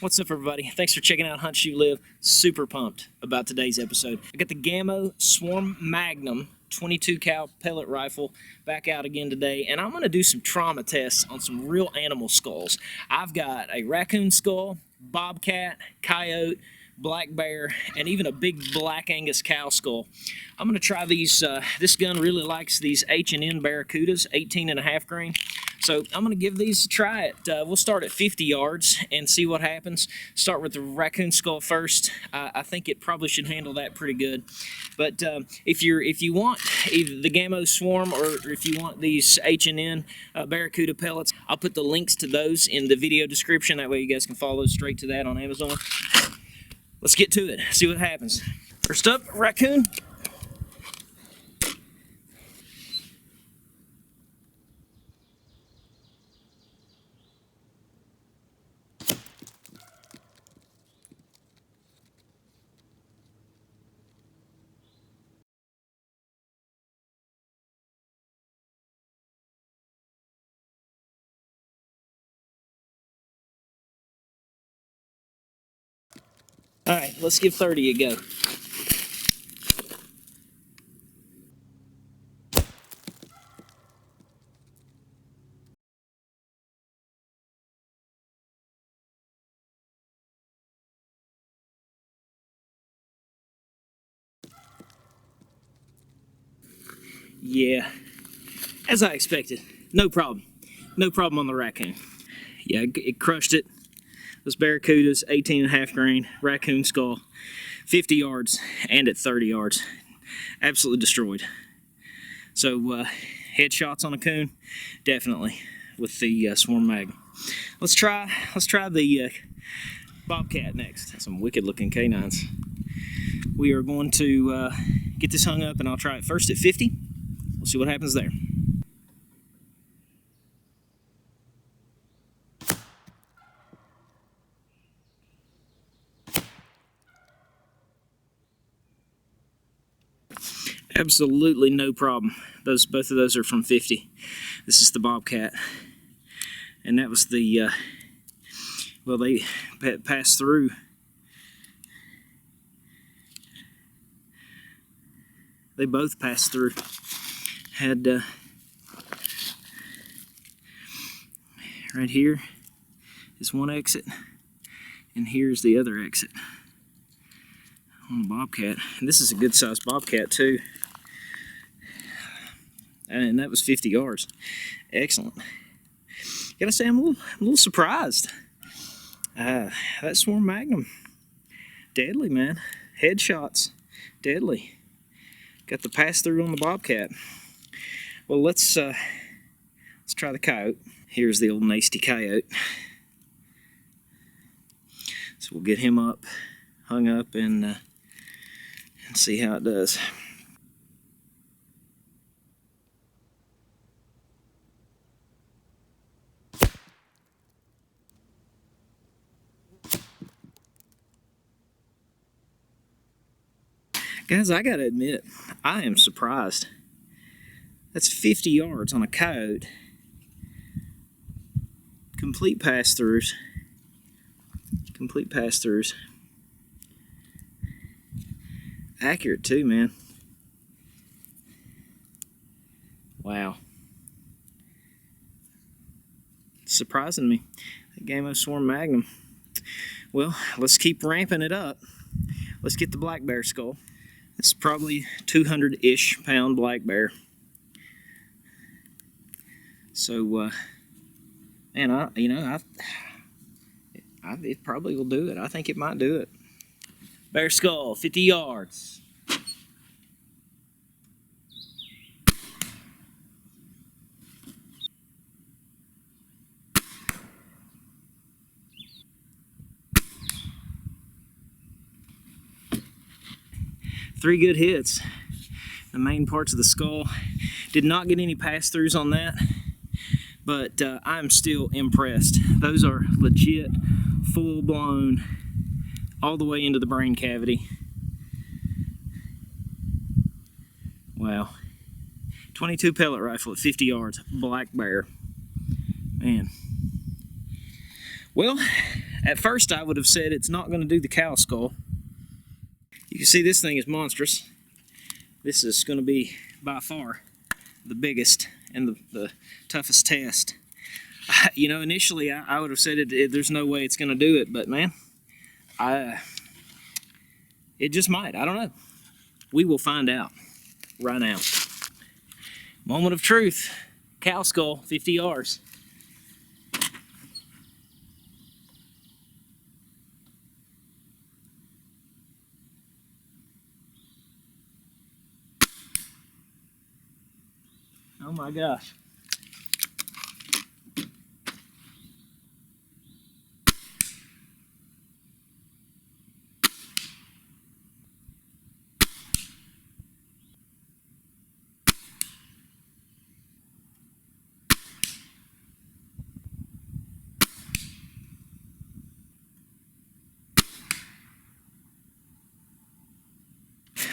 What's up, everybody? Thanks for checking out Hunt Shoot Live. Super pumped about today's episode. I got the Gamo Swarm Magnum 22 cal pellet rifle back out again today, and I'm going to do some trauma tests on some real animal skulls. I've got a raccoon skull, bobcat, coyote, black bear, and even a big black Angus cow skull. I'm going to try these. This gun really likes these H&N Baracudas, 18.5 grain. So I'm going to give these a try. We'll start at 50 yards and see what happens. Start with the raccoon skull first. I think it probably should handle that pretty good. But if you want either the Gamo Swarm or if you want these H&N Baracuda pellets, I'll put the links to those in the video description. That way you guys can follow straight to that on Amazon. Let's get to it, see what happens. First up, raccoon. All right, let's give 30 a go. Yeah, as I expected. No problem. No problem on the raccoon. Yeah, it crushed it. Those Baracudas, 18.5 grain, raccoon skull, 50 yards and at 30 yards. Absolutely destroyed. So headshots on a coon, definitely with the Swarm Magnum. Let's try the Bobcat next. Some wicked looking canines. We are going to get this hung up, and I'll try it first at 50. We'll see what happens there. Absolutely no problem. Both of those are from 50. This is the Bobcat, and that was the well, they passed through. They both passed through. Had right here is one exit, and here's the other exit on the Bobcat. And this is a good sized Bobcat too. And that was 50 yards. Excellent. Gotta say, I'm a little surprised. That Swarm Magnum, deadly, man. Headshots, deadly. Got the pass through on the Bobcat. Well, let's try the Coyote. Here's the old nasty Coyote. So we'll get him up, hung up, and see how it does. Guys, I gotta admit, I am surprised. That's 50 yards on a Coyote. Complete pass-throughs. Complete pass-throughs. Accurate too, man. Wow. It's surprising me. That Gamo Swarm Magnum. Well, let's keep ramping it up. Let's get the black bear skull. It's probably 200-ish pound black bear. So, man, it probably will do it. I think it might do it. Bear skull, 50 yards. Three good hits. The main parts of the skull. Did not get any pass-throughs on that, but I'm still impressed. Those are legit, full-blown, all the way into the brain cavity. Wow. 22 pellet rifle at 50 yards, black bear. Man. Well, At first I would have said it's not going to do the cow skull. You can see this thing is monstrous. This is going to be by far the biggest and the toughest test. You know, initially I would have said there's no way it's going to do it, but man, it just might. I don't know. We will find out right now. Moment of truth. Cow skull, 50 yards. Oh my gosh.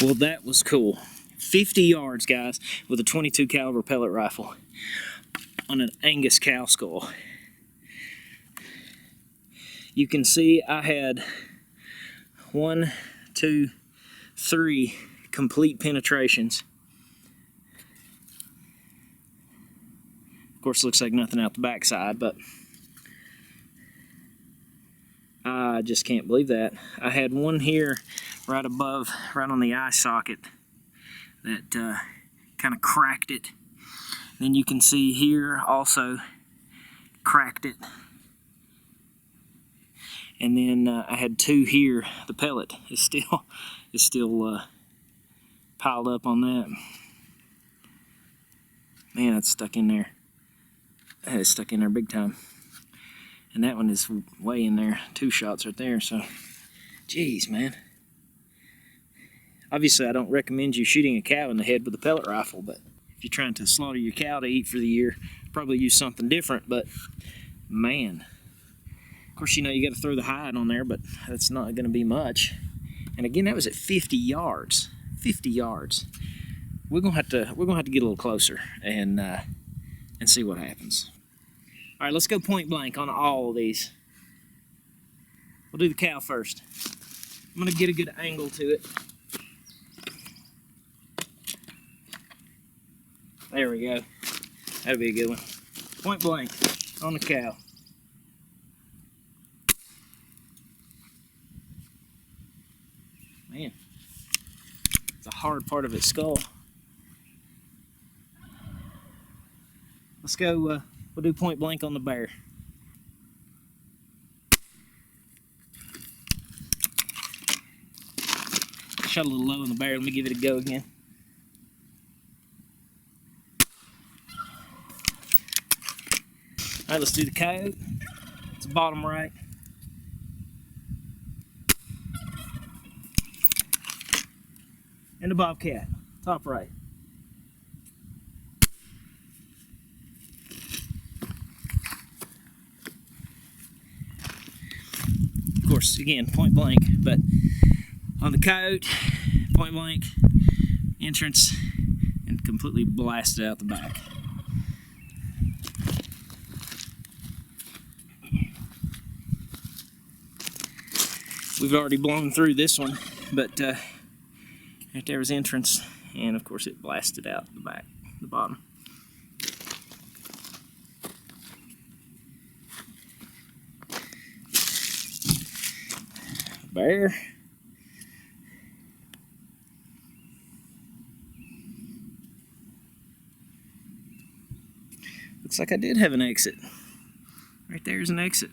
Well, that was cool. 50 yards, guys, with a 22 caliber pellet rifle on an Angus cow skull. You can see I had 1, 2, 3 complete penetrations. Of course, looks like nothing out the backside, but I just can't believe that. I had one here right above, right on the eye socket that kind of cracked it. Then you can see here also cracked it. And then I had 2 here. The pellet is still piled up on that. Man, it's stuck in there. That is stuck in there big time. And that one is way in there. 2 shots right there. So, geez, man. Obviously, I don't recommend you shooting a cow in the head with a pellet rifle, but if you're trying to slaughter your cow to eat for the year, probably use something different. But man, of course, you know you got to throw the hide on there, but that's not going to be much. And again, that was at 50 yards. 50 yards. We're gonna have to get a little closer and see what happens. All right, let's go point blank on all of these. We'll do the cow first. I'm gonna get a good angle to it. There we go. That'll be a good one. Point blank on the cow. Man, it's a hard part of its skull. Let's go, we'll do point blank on the bear. Shot a little low on the bear. Let me give it a go again. All right, let's do the coyote. It's bottom right. And the bobcat, top right. Of course, again, point blank, but on the coyote, point blank, entrance, and completely blasted out the back. We've already blown through this one, but right there was entrance, and of course it blasted out the back, the bottom. Bear. Looks like I did have an exit. Right there's an exit.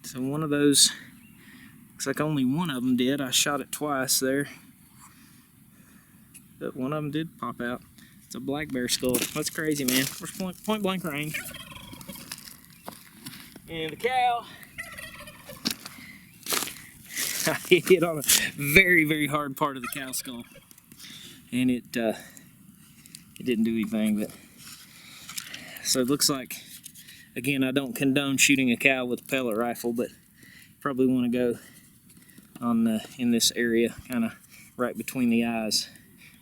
So one of those, looks like only one of them did. I shot it twice there, but one of them did pop out. It's a black bear skull. That's crazy, man. Where's point blank range? And the cow. I hit on a very, very hard part of the cow skull, and it didn't do anything. But so it looks like, again, I don't condone shooting a cow with a pellet rifle, but probably want to go on in this area, kind of right between the eyes,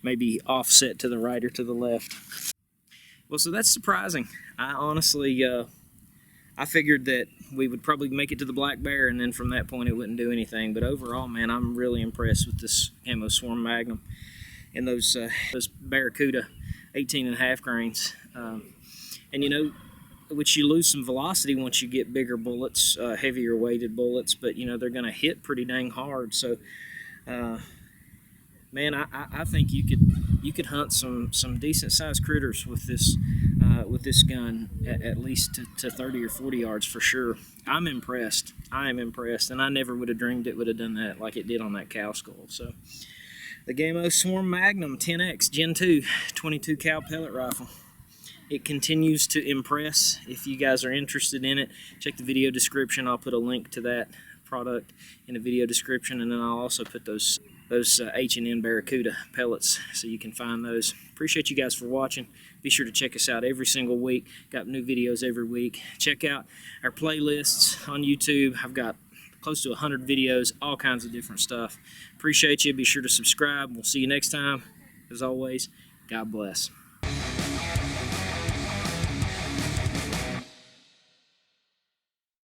maybe offset to the right or to the left. Well, so that's surprising. I honestly I figured that we would probably make it to the black bear, and then from that point it wouldn't do anything. But overall, man, I'm really impressed with this Gamo Swarm Magnum and those Baracuda 18.5 grains. And you know, which you lose some velocity once you get bigger bullets, heavier weighted bullets, but you know, they're going to hit pretty dang hard. So man, I think you could hunt some decent sized critters with this gun, at least to 30 or 40 yards for sure. I'm impressed. I am impressed, and I never would have dreamed it would have done that like it did on that cow skull. So the Gamo Swarm Magnum 10X Gen 2 22 cal pellet rifle. It continues to impress. If you guys are interested in it, check the video description. I'll put a link to that product in the video description, and then I'll also put those H&N Baracuda pellets so you can find those. Appreciate you guys for watching. Be sure to check us out every single week. Got new videos every week. Check out our playlists on YouTube. I've got close to 100 videos, all kinds of different stuff. Appreciate you. Be sure to subscribe. We'll see you next time. As always, God bless.